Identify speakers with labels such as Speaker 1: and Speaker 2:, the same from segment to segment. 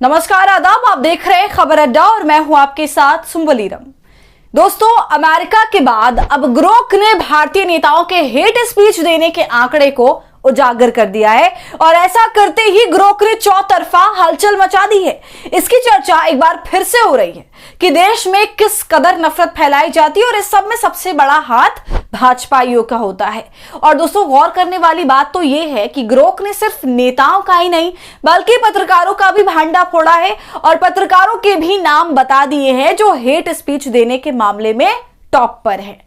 Speaker 1: नमस्कार, आदाब। आप देख रहे हैं खबर अड्डा और मैं हूं आपके साथ सुंबलीरम। दोस्तों, अमेरिका के बाद अब ग्रोक ने भारतीय नेताओं के हेट स्पीच देने के आंकड़े को उजागर कर दिया है और ऐसा करते ही ग्रोक ने चौतरफा हलचल मचा दी है। इसकी चर्चा एक बार फिर से हो रही है कि देश में किस कदर नफरत फैलाई जाती है और इस सब में सबसे बड़ा हाथ भाजपाइयों का होता है। और दोस्तों, गौर करने वाली बात तो यह है कि ग्रोक ने सिर्फ नेताओं का ही नहीं बल्कि पत्रकारों का भी भांडा फोड़ा है और पत्रकारों के भी नाम बता दिए हैं जो हेट स्पीच देने के मामले में टॉप पर है।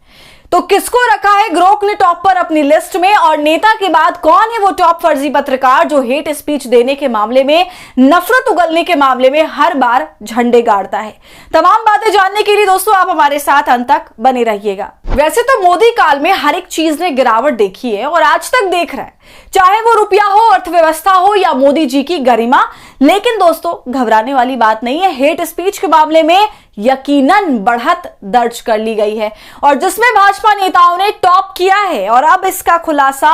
Speaker 1: तो किसको रखा है ग्रोक ने टॉप पर अपनी लिस्ट में, और नेता के बाद कौन है वो टॉप फर्जी पत्रकार जो हेट स्पीच देने के मामले में, नफरत उगलने के मामले में हर बार झंडे गाड़ता है? तमाम बातें जानने के लिए दोस्तों आप हमारे साथ अंत तक बने रहिएगा। वैसे तो मोदी काल में हर एक चीज ने गिरावट देखी है और आज तक देख रहा है, चाहे वो रुपया हो, अर्थव्यवस्था हो या मोदी जी की गरिमा। लेकिन दोस्तों, घबराने वाली बात नहीं है। हेट स्पीच के मामले में यकीनन बढ़त दर्ज कर ली गई है और जिसमें भाजपा नेताओं ने टॉप किया है और अब इसका खुलासा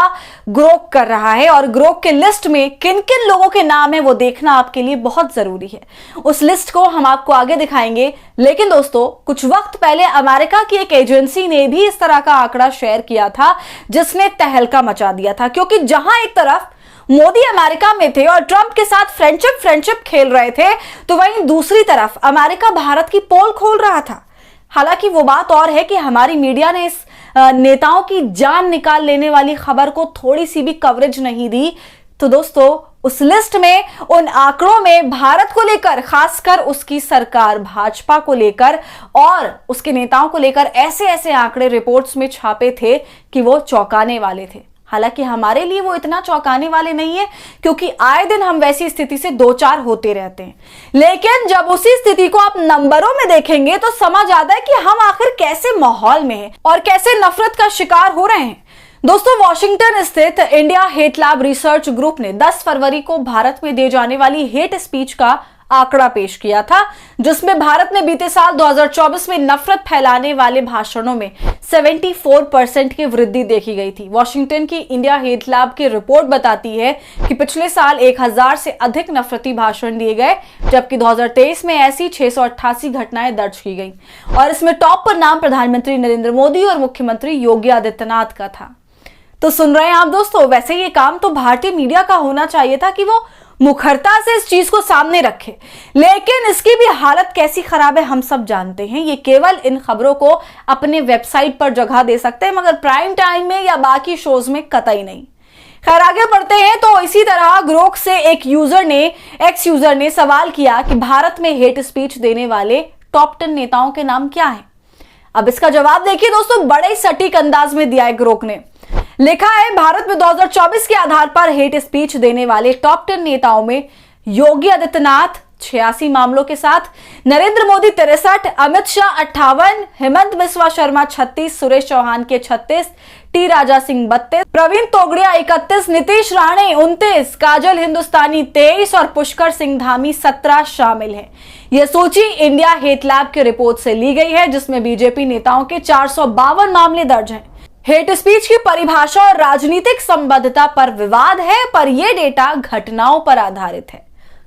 Speaker 1: ग्रोक कर रहा है। और ग्रोक के लिस्ट में किन किन लोगों के नाम है वो देखना आपके लिए बहुत जरूरी है। उस लिस्ट को हम आपको आगे दिखाएंगे। लेकिन दोस्तों, कुछ वक्त पहले अमेरिका की एक एजेंसी ने भी इस तरह का आंकड़ा शेयर किया था जिसने तहलका मचा दिया था, क्योंकि जहां एक तरफ मोदी अमेरिका में थे और ट्रंप के साथ फ्रेंडशिप खेल रहे थे, तो वहीं दूसरी तरफ अमेरिका भारत की पोल खोल रहा था। हालांकि वो बात और है कि हमारी मीडिया ने इस नेताओं की जान निकाल लेने वाली खबर को थोड़ी सी भी कवरेज नहीं दी। तो दोस्तों, उस लिस्ट में, उन आंकड़ों में भारत को लेकर, खासकर उसकी सरकार भाजपा को लेकर और उसके नेताओं को लेकर ऐसे ऐसे आंकड़े रिपोर्ट्स में छापे थे कि वो चौंकाने वाले थे। हालांकि हमारे लिए वो इतना चौंकाने वाले नहीं है, क्योंकि आए दिन हम वैसी स्थिति से दो चार होते रहते हैं। लेकिन जब उसी स्थिति को आप नंबरों में देखेंगे तो समझ आता है कि हम आखिर कैसे माहौल में हैं और कैसे नफरत का शिकार हो रहे हैं। दोस्तों, वॉशिंगटन स्थित India hate lab research group ने 10 फरवरी को भारत में दी जाने वाली हेट स्पीच का आंकड़ा पेश किया था, जिसमें भारत में बीते साल 2024 में नफरत फैलाने वाले भाषणों में 74% की वृद्धि देखी गई थी। वॉशिंगटन की इंडिया हेट लैब की रिपोर्ट बताती है कि पिछले साल 1000 से अधिक नफरती भाषण दिए गए, जबकि 2023 में ऐसी 688 घटनाएं दर्ज की गई और इसमें टॉप पर नाम प्रधानमंत्री नरेंद्र मोदी और मुख्यमंत्री योगी आदित्यनाथ का था। तो सुन रहे हैं आप दोस्तों, वैसे ये काम तो भारतीय मीडिया का होना चाहिए था कि वो मुखरता से इस चीज को सामने रखे, लेकिन इसकी भी हालत कैसी खराब है हम सब जानते हैं। ये केवल इन खबरों को अपने वेबसाइट पर जगह दे सकते हैं, मगर प्राइम टाइम में या बाकी शोज में कतई नहीं। खैर, आगे बढ़ते हैं। तो इसी तरह ग्रोक से एक एक्स यूजर ने सवाल किया कि भारत में हेट स्पीच देने वाले टॉप 10 नेताओं के नाम क्या हैं। अब इसका जवाब देखिए दोस्तों, बड़े सटीक अंदाज में दिया है ग्रोक ने। लिखा है, भारत में 2024 के आधार पर हेट स्पीच देने वाले टॉप 10 नेताओं में योगी आदित्यनाथ 86 मामलों के साथ, नरेंद्र मोदी 63, अमित शाह 58, हेमंत बिस्वा शर्मा 36, सुरेश चौहान के 36, टी राजा सिंह 32, प्रवीण तोगड़िया 31, नीतीश राणे 29, काजल हिंदुस्तानी 23 और पुष्कर सिंह धामी 17 शामिल हैं। यह सूची इंडिया हेट लैब की रिपोर्ट से ली गई है, जिसमें बीजेपी नेताओं के 452 मामले दर्ज हैं। हेट स्पीच की परिभाषा और राजनीतिक संबद्धता पर विवाद है, पर यह डेटा घटनाओं पर आधारित है।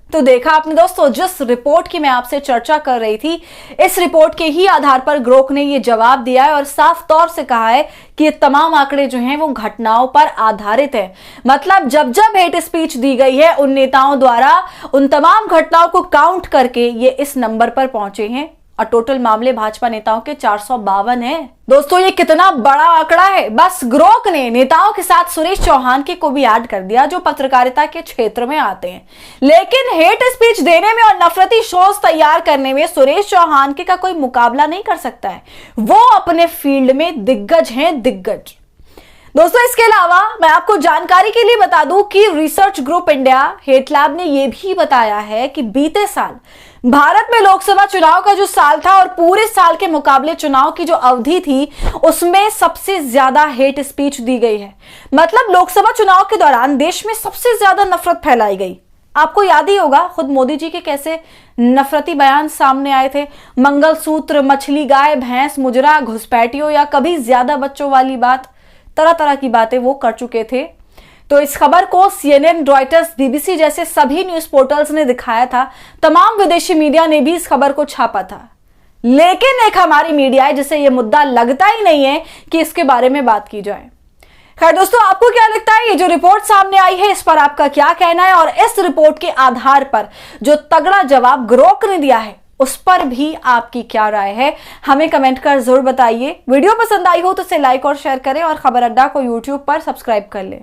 Speaker 1: तो देखा आपने दोस्तों, जिस रिपोर्ट की मैं आपसे चर्चा कर रही थी, इस रिपोर्ट के ही आधार पर ग्रोक ने यह जवाब दिया है और साफ तौर से कहा है कि ये तमाम आंकड़े जो हैं वो घटनाओं पर आधारित है। मतलब जब जब हेट स्पीच दी गई है उन नेताओं द्वारा, उन तमाम घटनाओं को काउंट करके ये इस नंबर पर पहुंचे हैं और टोटल मामले भाजपा नेताओं के 452 हैं। दोस्तों, ये कितना बड़ा आंकड़ा है। बस ग्रोक ने नेताओं के साथ सुरेश चौहान के को भी ऐड कर दिया, जो पत्रकारिता के क्षेत्र में आते हैं। लेकिन हेट स्पीच देने में और नफरती शोज तैयार करने में सुरेश चौहान के का कोई मुकाबला नहीं कर सकता है। वो अपने फील्ड में दिग्गज हैं, दिग्गज। दोस्तों, इसके अलावा मैं आपको जानकारी के लिए बता दूं कि research group India hate lab ने यह भी बताया है कि बीते साल भारत में लोकसभा चुनाव का जो साल था और पूरे साल के मुकाबले चुनाव की जो अवधि थी, उसमें सबसे ज्यादा हेट स्पीच दी गई है। मतलब लोकसभा चुनाव के दौरान देश में सबसे ज्यादा नफरत फैलाई गई। आपको याद ही होगा खुद मोदी जी के कैसे नफरती बयान सामने आए थे। मंगलसूत्र, मछली, गाय, भैंस, मुजरा, घुसपैठियों या कभी ज्यादा बच्चों वाली बात, तरह तरह की बातें वो कर चुके थे। तो इस खबर को CNN, रॉयटर्स, BBC जैसे सभी न्यूज पोर्टल्स ने दिखाया था। तमाम विदेशी मीडिया ने भी इस खबर को छापा था, लेकिन एक हमारी मीडिया है जिसे यह मुद्दा लगता ही नहीं है कि इसके बारे में बात की जाए। खैर दोस्तों, आपको क्या लगता है, ये जो रिपोर्ट सामने आई है इस पर आपका क्या कहना है? और इस रिपोर्ट के आधार पर जो तगड़ा जवाब ग्रोक ने दिया है उस पर भी आपकी क्या राय है? हमें कमेंट कर जरूर बताइए। वीडियो पसंद आई हो तो इसे लाइक और शेयर करें और खबर अड्डा को YouTube पर सब्सक्राइब कर लें।